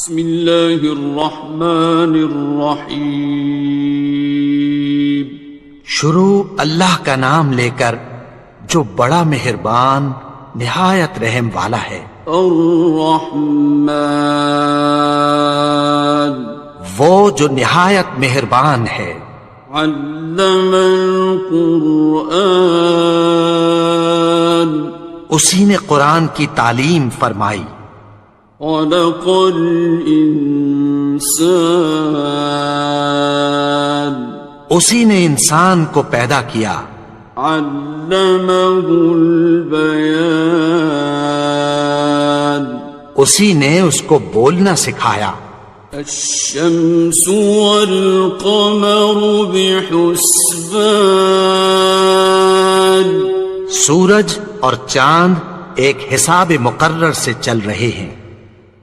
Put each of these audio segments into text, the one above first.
بسم اللہ الرحمن الرحیم۔ شروع اللہ کا نام لے کر جو بڑا مہربان نہایت رحم والا ہے۔ الرحمن، وہ جو نہایت مہربان ہے۔ علم القرآن، اسی نے قرآن کی تعلیم فرمائی۔ خلق الانسان، اسی نے انسان کو پیدا کیا۔ علمہ البیان، اسی نے اس کو بولنا سکھایا۔ الشمس والقمر بحسبان، سورج اور چاند ایک حساب مقرر سے چل رہے ہیں۔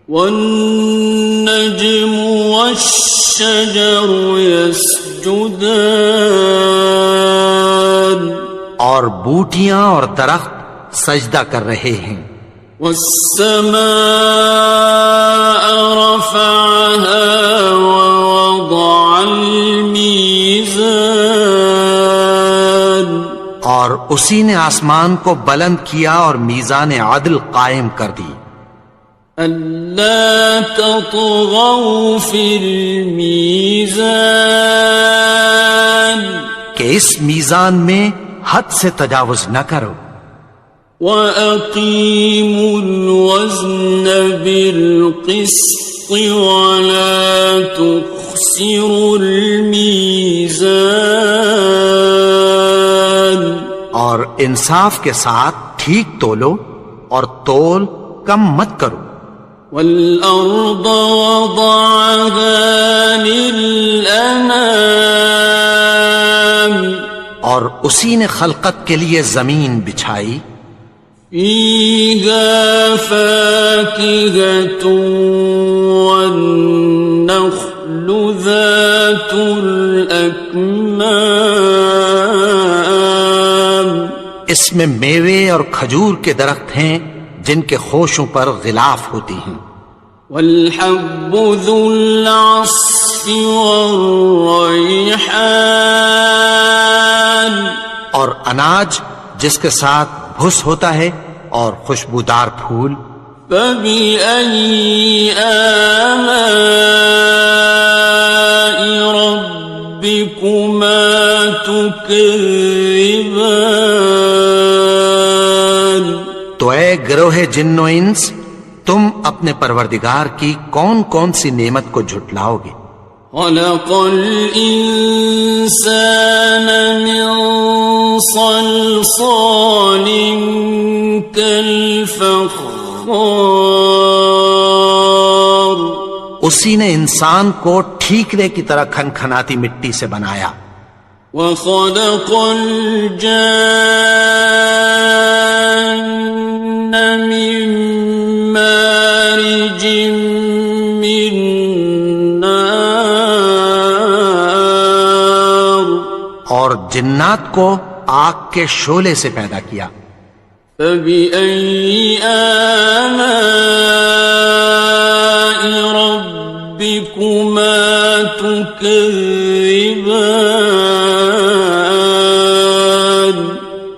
والنجم والشجر يسجدان، اور بوٹیاں اور درخت سجدہ کر رہے ہیں۔ والسماء رفعها ووضع الميزان، اور اسی نے آسمان کو بلند کیا اور میزان عدل قائم کر دی۔ ألا تطغوا في الميزان، کہ اس میزان میں حد سے تجاوز نہ کرو۔ وَأَقِيمُوا الْوَزْنَ بِالْقِسْطِ وَلَا تُخْسِرُوا الْمِيزَانَ، اور انصاف کے ساتھ ٹھیک تولو اور تول کم مت کرو۔ وَالْأَرْضَ وَضَعَهَا لِلْأَنَامِ، اور اسی نے خلقت کے لیے زمین بچھائی۔ فِيهَا فَاكِهَةٌ وَالنَّخْلُ ذَاتُ الْأَكْمَامِ، اس میں میوے اور کھجور کے درخت ہیں جن کے خوشوں پر غلاف ہوتی ہیں۔ وَالْحَبُّ ذُو الْعَصْفِ وَالرَّيْحَانِ، اور اناج جس کے ساتھ بھس ہوتا ہے اور خوشبودار پھول۔ فَبِأَيِّ آلَاءِ رَبِّكُمَا تُكَذِّبَانِ، تو اے گروہ جن و انس، تم اپنے پروردگار کی کون کون سی نعمت کو جھٹلاؤ گے؟ خَلَقَ الْإِنسَانَ مِنْ صَلْصَالٍ كَالْفَخَّارِ، اسی نے انسان کو ٹھیکرے کی طرح کھنکھناتی مٹی سے بنایا۔ وَخَلَقَ الْجَانَّ مِن مَّارِجٍ مِّن نَّارٍ، اور جنات کو آگ کے شعلے سے پیدا کیا۔ فَبِأَيِّ آلَاءِ رَبِّكُمَا تُكَذِّبَانِ،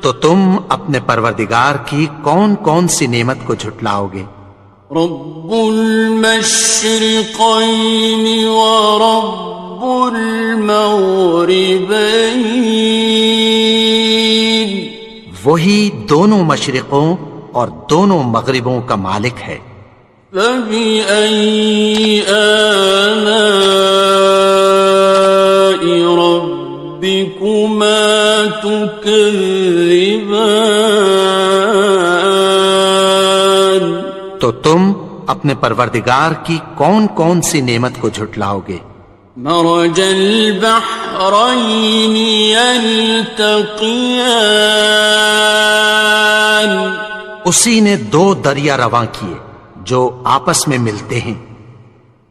تو تم اپنے پروردگار کی کون کون سی نعمت کو جھٹلاؤ گے؟ رب المشرقین ورب المغربین، وہی دونوں مشرقوں اور دونوں مغربوں کا مالک ہے۔ فَبِأَيِّ آلَاءِ رَبِّكُمَا تُكَذِّبَانِ، تو تم اپنے پروردگار کی کون کون سی نعمت کو جھٹلاؤ گے؟ مرج البحرین یلتقیان، اسی نے دو دریا رواں کیے جو آپس میں ملتے ہیں۔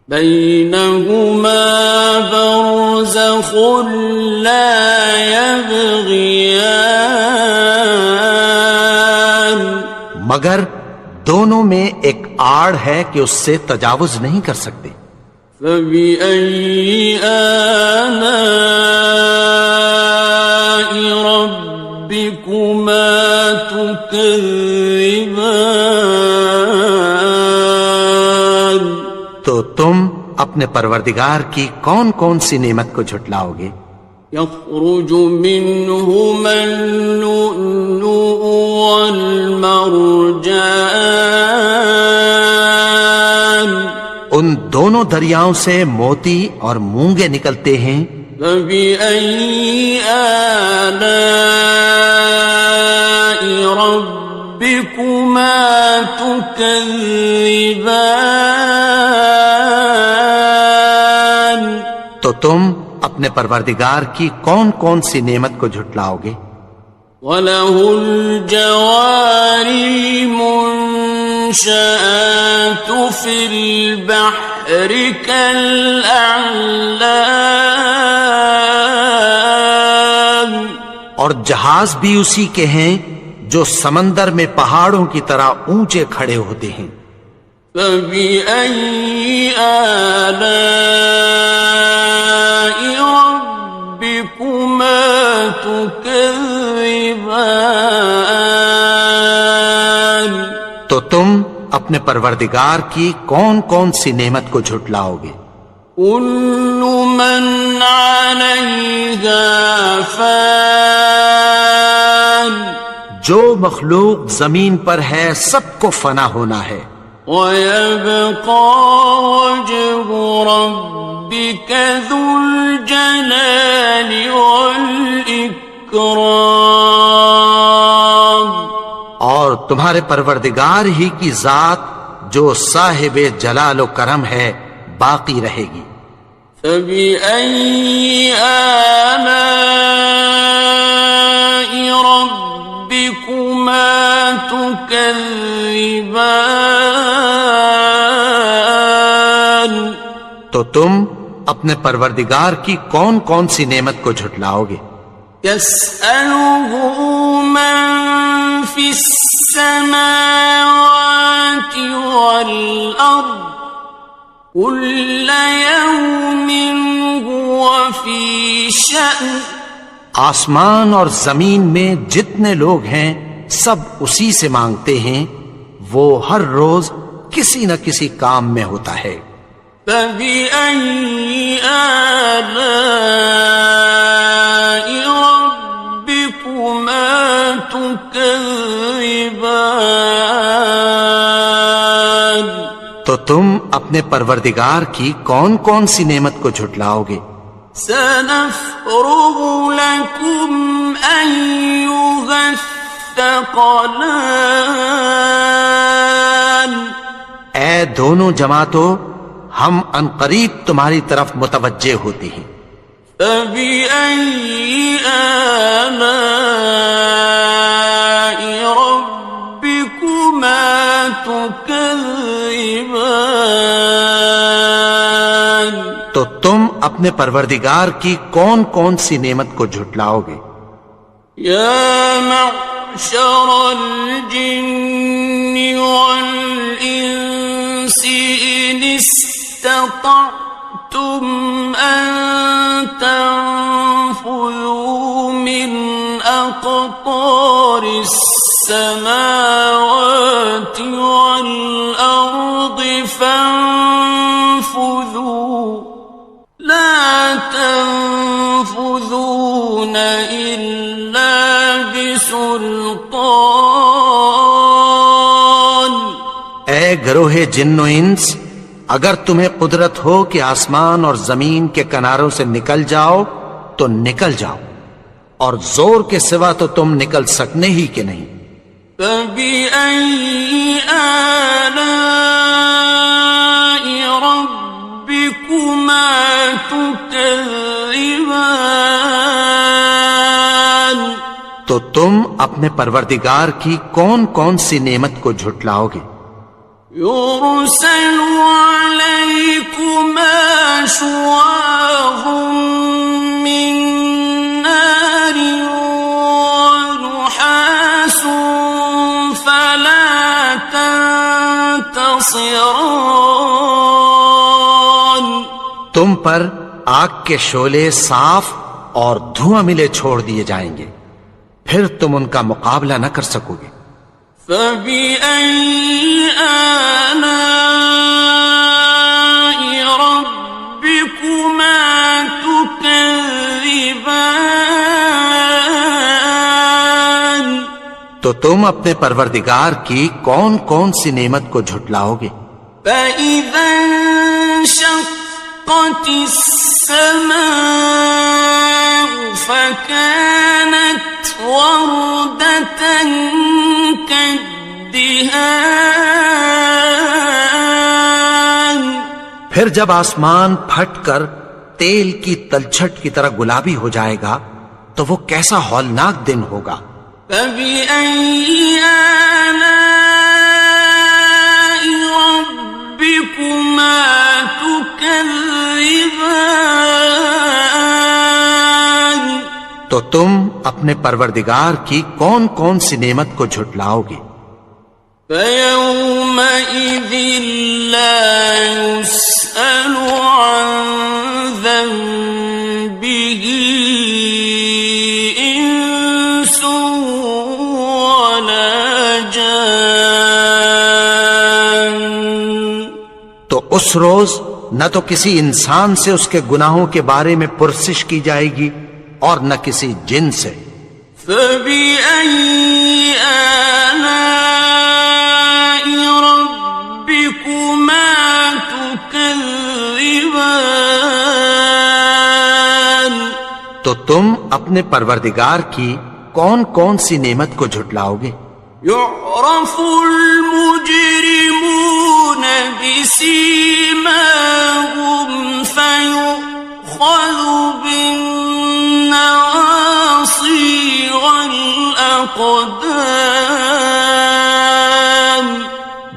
بینہما برزخ لا یبغیان، مگر دونوں میں ایک آڑ ہے کہ اس سے تجاوز نہیں کر سکتے۔ فبأي آلاء ربكما تكذبان؟ تو تم اپنے پروردگار کی کون کون سی نعمت کو جھٹلاؤ گے؟ يخرج منهما اللؤلؤ والمرجان، ان دونوں دریاؤں سے موتی اور مونگے نکلتے ہیں۔ فبأي آلاء ربكما تكذبان؟ تو تم اپنے پروردگار کی کون کون سی نعمت کو جھٹلاؤ گے؟ وَلَهُ الْجَوَارِ الْمُنشَآتُ فِي الْبَحْرِ كَالْأَعْلَامِ، اور جہاز بھی اسی کے ہیں جو سمندر میں پہاڑوں کی طرح اونچے کھڑے ہوتے ہیں۔ فَبِأَيِّ آلَاءِ رَبِّكُمَا تُكَذِّبَانِ؟ تو تم اپنے پروردگار کی کون کون سی نعمت کو جھٹلاؤ گے؟ كُلُّ مَنْ عَلَيْهَا فَانٍ، جو مخلوق زمین پر ہے سب کو فنا ہونا ہے۔ وَيَبْقَى وَجْهُ رَبِّكَ ذُو الْجَلَالِ وَالْإِكْرَامِ، اور تمہارے پروردگار ہی کی ذات جو صاحب جلال و کرم ہے باقی رہے گی۔ فَبِأَيِّ آلَاءِ رَبِّكُمَا تُكَذِّبَانِ؟ تو تم اپنے پروردگار کی کون کون سی نعمت کو جھٹلاؤ گے؟ يَسْأَلُهُ مَن فِي السَّمَاوَاتِ وَالْأَرْضِ كُلَّ يَوْمٍ هُوَ فِي شَأْنٍ، آسمان اور زمین میں جتنے لوگ ہیں سب اسی سے مانگتے ہیں، وہ ہر روز کسی نہ کسی کام میں ہوتا ہے۔ فَبِأَيِّ آلَاءِ رَبِّكُمَا تُكَذِّبَانِ؟ تو تم اپنے پروردگار کی کون کون سی نعمت کو جھٹلاؤ گے؟ سَنَفْرُغُ لَكُمْ أَيُّهَ الثَّقَلَانِ، اے دونوں جماعتوں، ہم عنقریب تمہاری طرف متوجہ ہوتے ہیں۔ فَبِأَيِّ آلَاءِ رَبِّكُمَا تُكَذِّبَانِ؟ تو تم اپنے پروردگار کی کون کون سی نعمت کو جھٹلاؤ گے؟ يَا مَعْشَرَ الْجِنِّ وَالْإِنسِ إِنِ اسْتَطَعْتُمْ أَن تَنفُذُوا مِنْ أَقْطَارِ السَّمَاوَاتِ وَالْأَرْضِ فَانفُذُوا لَا تَنفُذُونَ إِلَّا بِسُلْطَانٍ۔ اے گروہ جن و انس، اگر تمہیں قدرت ہو کہ آسمان اور زمین کے کناروں سے نکل جاؤ تو نکل جاؤ، اور زور کے سوا تو تم نکل سکنے ہی کہ نہیں۔ فَبِأَيِّ آلَاءِ رَبِّكُمَا تُكَذِّبَانِ؟ تو تم اپنے پروردگار کی کون کون سی نعمت کو جھٹلاؤ گے؟ يُرْسَلُ عَلَيْكُمَا شُوَاظٌ مِّن نَّارٍ وَنُحَاسٌ فَلَا تَنتَصِرَانِ؟ تم پر آگ کے شعلے صاف اور دھواں ملے چھوڑ دیے جائیں گے، پھر تم ان کا مقابلہ نہ کر سکو گے۔ فَبِأَيِّ آلَاءِ رَبِّكُمَا تُكَذِّبَانِ؟ تو تم اپنے پروردگار کی کون کون سی نعمت کو جھٹلاؤ گے؟ فَإِذَا انشَقَّتِ السَّمَاءُ فَكَانَتْ وَرْدَةً كَالدِّهَانِ، پھر جب آسمان پھٹ کر تیل کی تلچھٹ کی طرح گلابی ہو جائے گا تو وہ کیسا ہولناک دن ہوگا۔ فَبِأَيِّ آلَاءِ رَبِّكُمَا تُكَذِّبَانِ؟ تو تم اپنے پروردگار کی کون کون سی نعمت کو جھٹلاؤ گے؟ فَيَوْمَئِذٍ لَا يُسْأَلُ عَنْ ذَنبِهِ إِنسٌ وَلَا جَانٌ۔ تو اس روز نہ تو کسی انسان سے اس کے گناہوں کے بارے میں پرسش کی جائے گی اور نہ کسی جن سے۔ فَبِأَيِّ آلَاءِ رَبِّكُمَا تُكَذِّبَانِ؟ تو تم اپنے پروردگار کی کون کون سی نعمت کو جھٹلاؤ گے؟ يُعْرَفُ الْمُجْرِمُونَ بِسِيمَاهُمْ فَيُؤْخَذُ بِالنَّوَاصِي وَالْأَقْدَامِ۔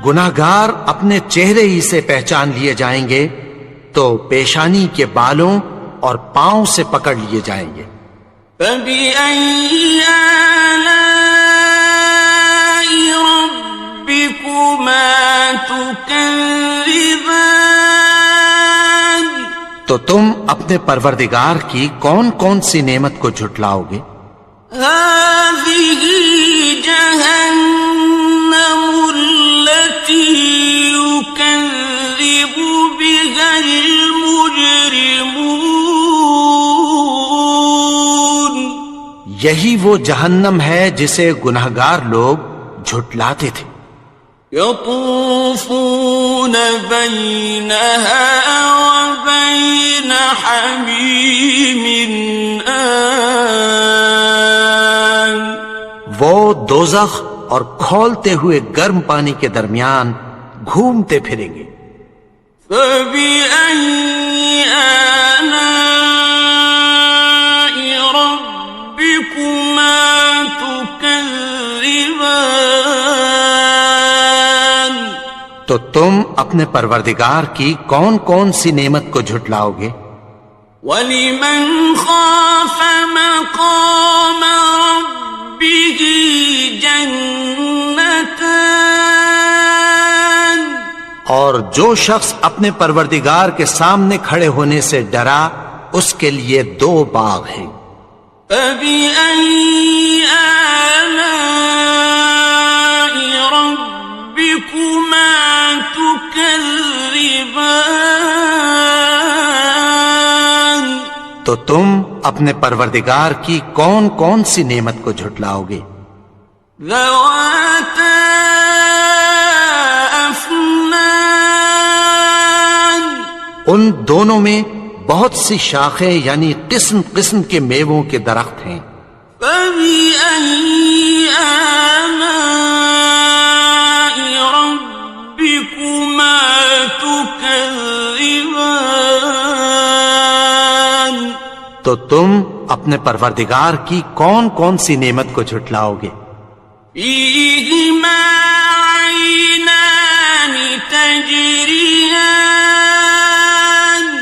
گناہگار اپنے چہرے ہی سے پہچان لیے جائیں گے تو پیشانی کے بالوں اور پاؤں سے پکڑ لیے جائیں گے۔ فَبِأَيِّ آلَاءِ رَبِّكُمَا تُكَذِّبَانِ؟ تو تم اپنے پروردگار کی کون کون سی نعمت کو جھٹلاؤ گے؟ هَذِهِ جَهَنَّمُ الَّتِي يُكَذِّبُ بِهَا الْمُجْرِمُونَ۔ یہی وہ جہنم ہے جسے گناہگار لوگ جھٹلاتے تھے۔ يَطُوفُونَ بَيْنَهَا وَبَيْنَ حَمِيمٍ آنٍ۔ وہ دوزخ اور کھولتے ہوئے گرم پانی کے درمیان گھومتے پھریں گے۔ فَبِأَيِّ آلَاءِ رَبِّكُمَا تُكَذِّبَانِ؟ تو تم اپنے پروردگار کی کون کون سی نعمت کو جھٹلاؤ گے؟ وَلِمَنْ خَافَ مَقَامَ رَبِّهِ جَنَّتَانِ؟ اور جو شخص اپنے پروردگار کے سامنے کھڑے ہونے سے ڈرا اس کے لیے دو باغ ہیں۔ فَبِأَيِّ آلَاءِ رَبِّكُمَا تُكَذِّبَانِ؟ تو تم اپنے پروردگار کی کون کون سی نعمت کو جھٹلاؤ گے؟ ذَوَاتَا أَفْنَانٍ؟ ان دونوں میں بہت سی شاخیں یعنی قسم قسم کے میووں کے درخت ہیں۔ فَبِأَيِّ آلَاءِ رَبِّكُمَا تُكَذِّبَانِ؟ تو تم اپنے پروردگار کی کون کون سی نعمت کو جھٹلاؤ گے؟ فِيهِمَا عَيْنَانِ تَجْرِيَانِ؟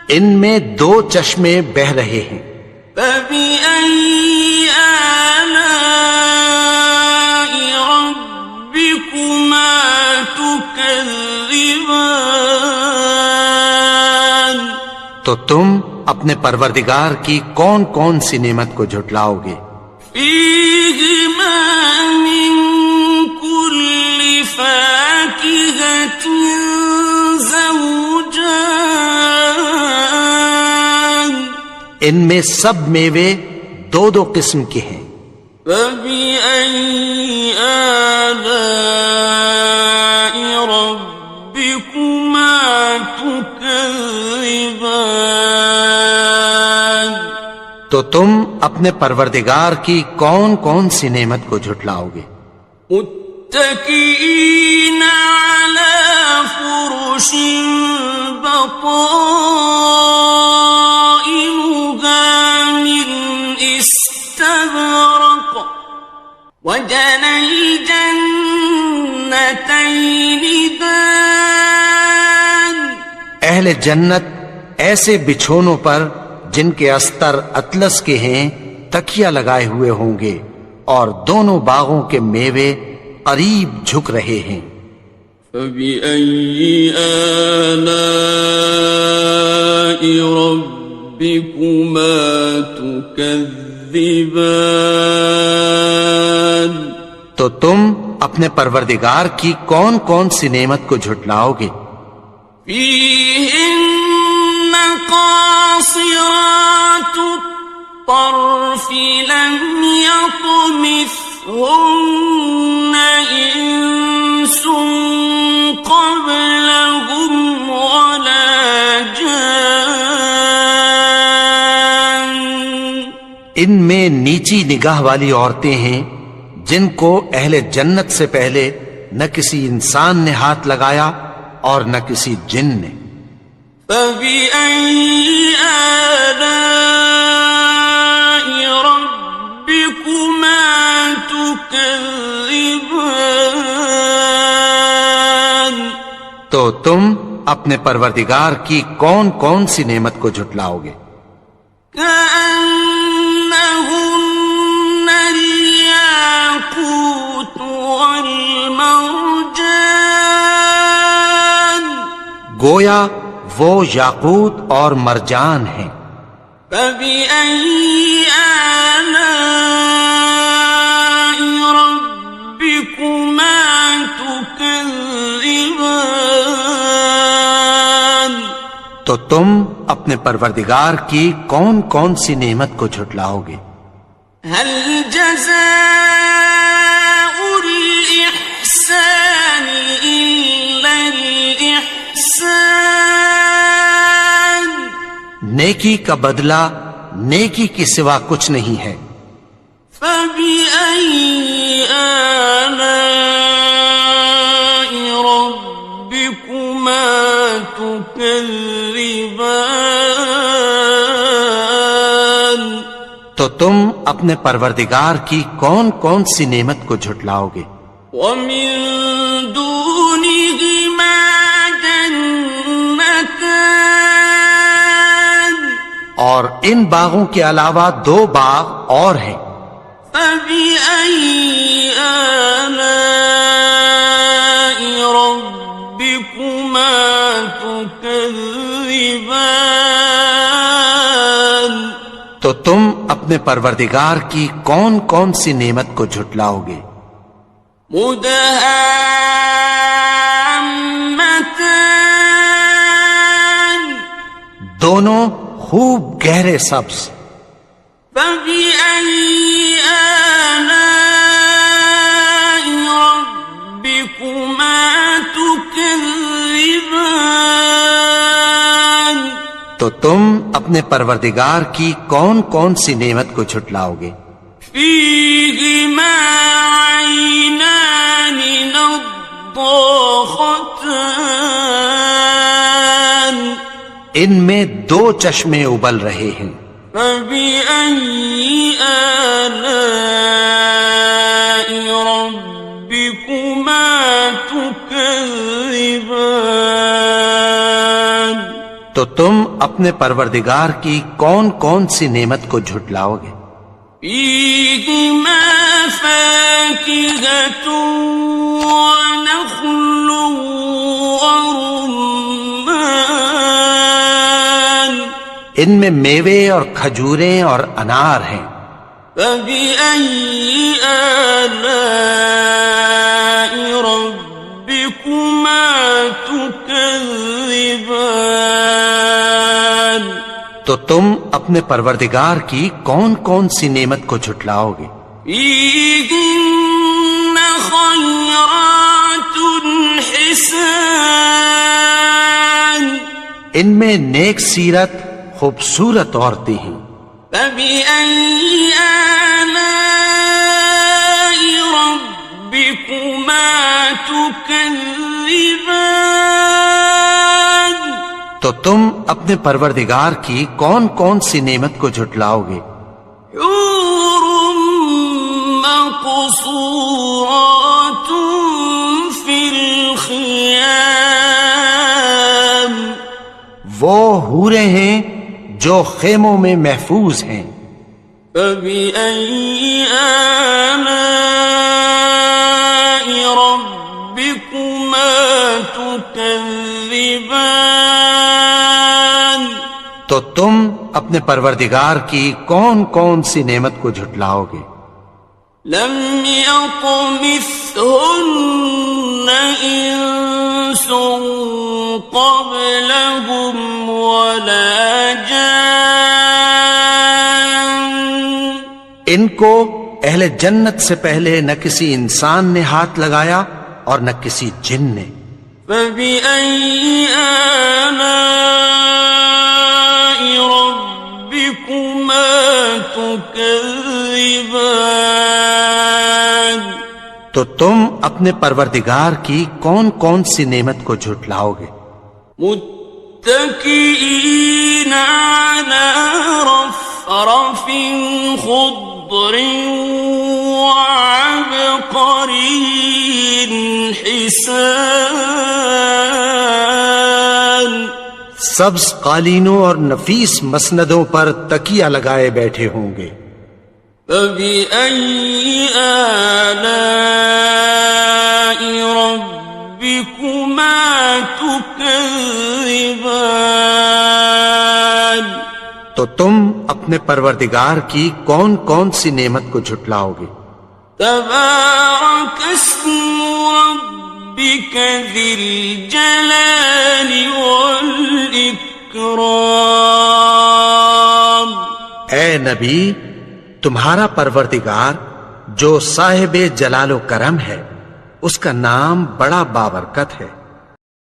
ان میں دو چشمے بہ رہے ہیں۔ فَبِأَيِّ آلَاءِ رَبِّكُمَا تُكَذِّبَانِ؟ تو تم اپنے پروردگار کی کون کون سی نعمت کو جھٹلاؤ گے؟ فیہما من کل فاکہۃ زوجان، ان میں سب میوے دو دو قسم کے ہیں۔ فبأي آلاء ربكما تكذبان، تو تم اپنے پروردگار کی کون کون سی نعمت کو جھٹلاؤ گے؟ متكئين على فرش بطائنها من استبرق، وجنى الجنتين دان، اہل جنت ایسے بچھونوں پر جن کے استر اطلس کے ہیں تکیہ لگائے ہوئے ہوں گے، اور دونوں باغوں کے میوے قریب جھک رہے ہیں۔ فبأي آلاء ربكما تكذبان، تو تم اپنے پروردگار کی کون کون سی نعمت کو جھٹلاؤ گے؟ فيهن قاصرات الطرف لم يطمثهن إنس قبلهم ولا جان، ان میں نیچی نگاہ والی عورتیں ہیں جن کو اہل جنت سے پہلے نہ کسی انسان نے ہاتھ لگایا اور نہ کسی جن نے۔ فبأي آلاء ربكما تكذبان، تو تم اپنے پروردگار کی کون کون سی نعمت کو جھٹلاؤ گے؟ كأنهن الياقوت والمرجان، گویا وہ یاقوت اور مرجان ہیں۔ فبأي آلاء ربكما تكذبان، تو تم اپنے پروردگار کی کون کون سی نعمت کو جھٹلاؤ گے؟ هل جزاء الإحسان إلا الإحسان، نیکی کا بدلہ نیکی کے سوا کچھ نہیں ہے۔ فبأي آلاء ربكما تكذبان، تو تم اپنے پروردگار کی کون کون سی نعمت کو جھٹلاؤ گے؟ ومن دونهما جنتان، اور ان باغوں کے علاوہ دو باغ اور ہیں۔ فبأي آلاء ربكما تكذبان، تو تم اپنے پروردگار کی کون کون سی نعمت کو جھٹلاؤ گے؟ مدهامتان، دونوں خوب گہرے سبز۔ فبأي آلاء ربكما تكذبان، تو تم اپنے پروردگار کی کون کون سی نعمت کو جھٹلاؤ گے؟ فيهما عينان نضاختان، ان میں دو چشمے ابل رہے ہیں۔ فبأي آلاء ربكما تكذبان، تو تم اپنے پروردگار کی کون کون سی نعمت کو جھٹلاؤ گے؟ فيهما فاكهة ونخل ورمان، ان میں میوے اور کھجوریں اور انار ہیں۔ فبأي آلاء ربكما تكذبان؟ تو تم اپنے پروردگار کی کون کون سی نعمت کو جھٹلاؤ گے؟ فيهن خيرات حسان، ان میں نیک سیرت خوبصورت عورتیں ہیں۔ فبأي آلاء ربكما تكذبان؟ تو تم اپنے پروردگار کی کون کون سی نعمت کو جھٹلاؤ گے؟ حور مقصورات في الخيام، وہ حوریں ہیں جو خیموں میں محفوظ ہیں۔ فبأي آلاء ربكما تكذبان؟ تو تم اپنے پروردگار کی کون کون سی نعمت کو جھٹلاؤ گے؟ لم يطمثهن إنس قبلهم ولا جان، ان کو اہل جنت سے پہلے نہ کسی انسان نے ہاتھ لگایا اور نہ کسی جن نے۔ فبأي آلاء ربكما تكذبان؟ تو تم اپنے پروردگار کی کون کون سی نعمت کو جھٹلاؤ گے؟ متكئين على رفرف خضر وعبقري حسان، سبز قالینوں اور نفیس مسندوں پر تکیہ لگائے بیٹھے ہوں گے۔ فبأي آلاء ربكما تكذبان؟ تو تم اپنے پروردگار کی کون کون سی نعمت کو جھٹلاؤ گے؟ تبارك اسم ربك ذي الجلال والإكرام۔ اے نبی، تمہارا پروردگار جو صاحب جلال و کرم ہے، اس کا نام بڑا بابرکت ہے۔